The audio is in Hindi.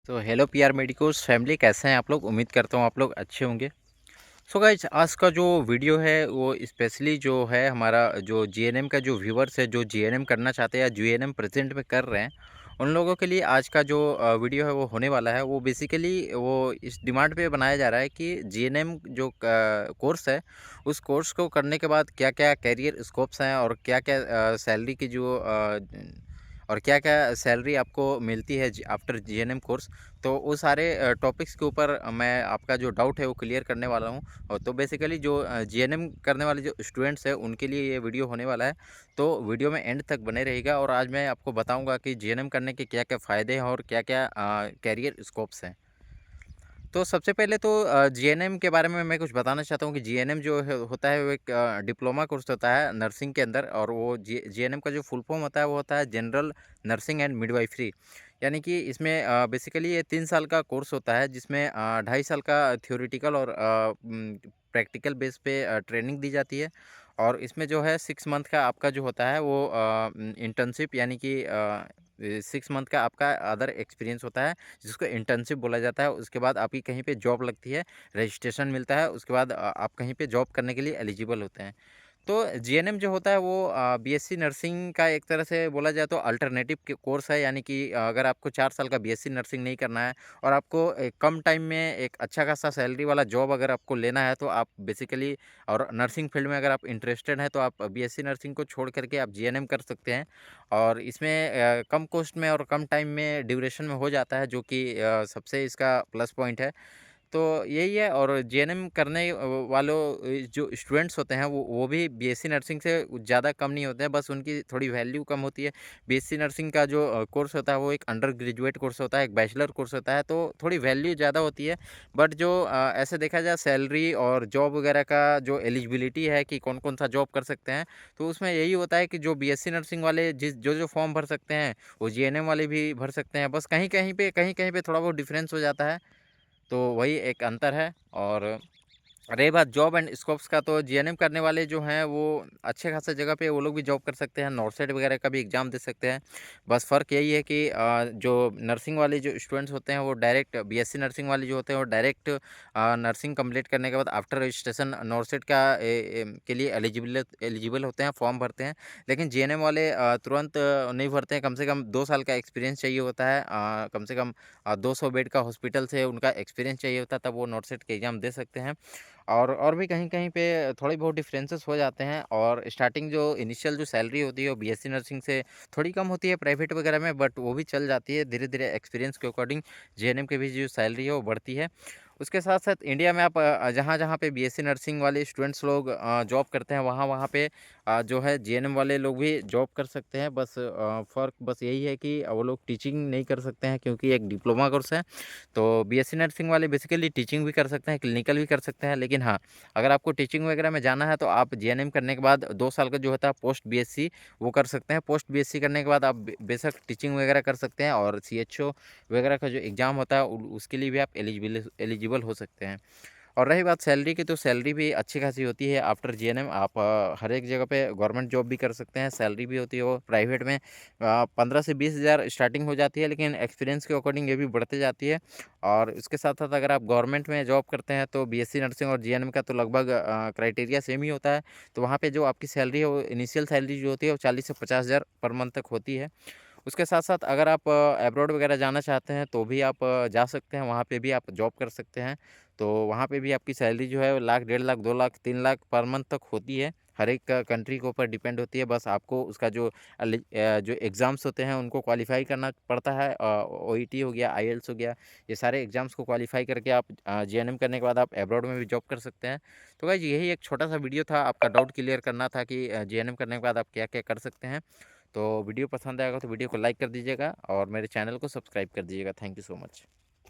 तो हेलो पीआर मेडिकोस फैमिली, कैसे हैं आप लोग। उम्मीद करता हूँ आप लोग अच्छे होंगे। सो गाइज, आज का जो वीडियो है वो स्पेशली जो है हमारा जो जीएनएम का जो व्यूवर्स है, जो जीएनएम करना चाहते हैं या जीएनएम प्रेजेंट में कर रहे हैं, उन लोगों के लिए आज का जो वीडियो है वो होने वाला है। वो बेसिकली वो इस डिमांड पे बनाया जा रहा है कि जीएनएम जो कोर्स है, उस कोर्स को करने के बाद क्या क्या कैरियर स्कोप्स हैं और क्या क्या सैलरी की जो और क्या क्या सैलरी आपको मिलती है आफ्टर जीएनएम कोर्स। तो वो सारे टॉपिक्स के ऊपर मैं आपका जो डाउट है वो क्लियर करने वाला हूँ। और तो बेसिकली जो जीएनएम करने वाले जो स्टूडेंट्स हैं उनके लिए ये वीडियो होने वाला है। तो वीडियो में एंड तक बने रहेगा और आज मैं आपको बताऊंगा कि जीएनएम करने के क्या क्या फ़ायदे हैं और क्या क्या कैरियर स्कोप्स हैं। तो सबसे पहले तो जीएनएम के बारे में मैं कुछ बताना चाहता हूँ कि जीएनएम जो है होता है वो एक डिप्लोमा कोर्स होता है नर्सिंग के अंदर। और वो जीएनएम का जो फुल फॉर्म होता है वो होता है जनरल नर्सिंग एंड मिडवाइफरी। यानी कि इसमें बेसिकली ये 3 साल का कोर्स होता है, जिसमें 2.5 साल का थ्योरेटिकल और प्रैक्टिकल बेस पे ट्रेनिंग दी जाती है। और इसमें जो है 6 मंथ का आपका जो होता है वो इंटर्नशिप, यानी कि 6 मंथ का आपका अदर एक्सपीरियंस होता है, जिसको इंटर्नशिप बोला जाता है। उसके बाद आपकी कहीं पे जॉब लगती है, रजिस्ट्रेशन मिलता है, उसके बाद आप कहीं पे जॉब करने के लिए एलिजिबल होते हैं। तो जीएनएम जो होता है वो बीएससी नर्सिंग का एक तरह से बोला जाए तो अल्टरनेटिव कोर्स है। यानी कि अगर आपको 4 साल का बीएससी नर्सिंग नहीं करना है और आपको एक कम टाइम में एक अच्छा खासा सैलरी वाला जॉब अगर आपको लेना है, तो आप बेसिकली और नर्सिंग फील्ड में अगर आप इंटरेस्टेड हैं तो आप बीएससी नर्सिंग को छोड़ करके आप जीएनएम कर सकते हैं। और इसमें कम कॉस्ट में और कम टाइम में ड्यूरेशन में हो जाता है, जो कि सबसे इसका प्लस पॉइंट है। तो यही है। और जीएनएम करने वालों जो स्टूडेंट्स होते हैं वो भी बीएससी नर्सिंग से ज़्यादा कम नहीं होते हैं, बस उनकी थोड़ी वैल्यू कम होती है। बीएससी नर्सिंग का जो कोर्स होता है वो एक अंडर ग्रेजुएट कोर्स होता है, एक बैचलर कोर्स होता है, तो थोड़ी वैल्यू ज़्यादा होती है। बट जो ऐसे देखा जाए सैलरी और जॉब वगैरह का जो एलिजिबिलिटी है कि कौन कौन सा जॉब कर सकते हैं, तो उसमें यही होता है कि जो बीएससी नर्सिंग वाले जिस जो जो फॉर्म भर सकते हैं, वो जीएनएम वाले भी भर सकते हैं। बस कहीं कहीं पे थोड़ा बहुत डिफरेंस हो जाता है। तो वही एक अंतर है। और रही बात जॉब एंड स्कोप्स का, तो जीएनएम करने वाले जो हैं वो अच्छे खासे जगह पे वो लोग भी जॉब कर सकते हैं, नॉर्सेट वगैरह का भी एग्ज़ाम दे सकते हैं। बस फ़र्क यही है कि जो नर्सिंग वाले जो स्टूडेंट्स होते हैं वो डायरेक्ट बीएससी नर्सिंग वाले जो होते हैं वो डायरेक्ट नर्सिंग कंप्लीट करने के बाद आफ्टर रजिस्ट्रेशन नॉर्सेट का के लिए एलिजिबल होते हैं, फॉर्म भरते हैं। लेकिन जीएनएम वाले तुरंत नहीं भरते हैं। कम से कम 2 साल का एक्सपीरियंस चाहिए होता है, कम से कम 200 बेड का हॉस्पिटल से उनका एक्सपीरियंस चाहिए होता है, तब वो नॉर्सेट के एग्ज़ाम दे सकते हैं। और भी कहीं-कहीं पे थोड़ी बहुत डिफरेंसेस हो जाते हैं। और स्टार्टिंग जो इनिशियल जो सैलरी होती है वो बीएससी नर्सिंग से थोड़ी कम होती है प्राइवेट वगैरह में, बट वो भी चल जाती है। धीरे-धीरे एक्सपीरियंस के अकॉर्डिंग जीएनएम की भी जो सैलरी है वो बढ़ती है। उसके साथ-साथ इंडिया में आप जहाँ-जहाँ पे बीएससी नर्सिंग वाले स्टूडेंट्स लोग जॉब करते हैं, वहाँ-वहाँ पे जो है जीएनएम वाले लोग भी जॉब कर सकते हैं। बस फ़र्क बस यही है कि वो लोग टीचिंग नहीं कर सकते हैं, क्योंकि एक डिप्लोमा कोर्स है। तो बीएससी नर्सिंग वाले बेसिकली टीचिंग भी कर सकते हैं, क्लिनिकल भी कर सकते हैं। लेकिन हाँ, अगर आपको टीचिंग वगैरह में जाना है तो आप जीएनएम करने के बाद 2 साल का जो होता है पोस्ट बीएससी वो कर सकते हैं। पोस्ट बीएससी करने के बाद आप बेशक टीचिंग वगैरह कर सकते हैं, और सीएचओ वगैरह का जो एग्ज़ाम होता है उसके लिए भी आप एलिजिबल हो सकते हैं। और रही बात सैलरी की, तो सैलरी भी अच्छी खासी होती है आफ्टर जीएनएम। आप हर एक जगह पे गवर्नमेंट जॉब भी कर सकते हैं, सैलरी भी होती है वो प्राइवेट में 15 से 20 हज़ार स्टार्टिंग हो जाती है, लेकिन एक्सपीरियंस के अकॉर्डिंग ये भी बढ़ते जाती है। और इसके साथ साथ अगर आप गवर्नमेंट में जॉब करते हैं तो बीएससी नर्सिंग और जीएनएम का तो लगभग क्राइटेरिया सेम ही होता है। तो वहाँ पे जो आपकी सैलरी है वो इनिशियल सैलरी जो होती है वो 40 से 50 हज़ार पर मंथ तक होती है। उसके साथ-साथ अगर आप अब्रॉड वगैरह जाना चाहते हैं तो भी आप जा सकते हैं, वहाँ पे भी आप जॉब कर सकते हैं। तो वहाँ पे भी आपकी सैलरी जो है लाख, 1.5 लाख, 2 लाख, 3 लाख पर मंथ तक होती है। हर एक कंट्री के ऊपर डिपेंड होती है। बस आपको उसका जो जो एग्ज़ाम्स होते हैं उनको क्वालीफ़ाई करना पड़ता है। ओईटी हो गया, आईएलटीएस हो गया, ये सारे एग्ज़ाम्स को क्वालीफ़ाई करके आप जीएनएम करने के बाद आप अब्रॉड में भी जॉब कर सकते हैं। तो गाइज़, यही एक छोटा-सा वीडियो था, आपका डाउट क्लियर करना था कि जीएनएम करने के बाद आप क्या-क्या कर सकते हैं। तो वीडियो पसंद आएगा तो वीडियो को लाइक कर दीजिएगा और मेरे चैनल को सब्सक्राइब कर दीजिएगा। Thank you so much.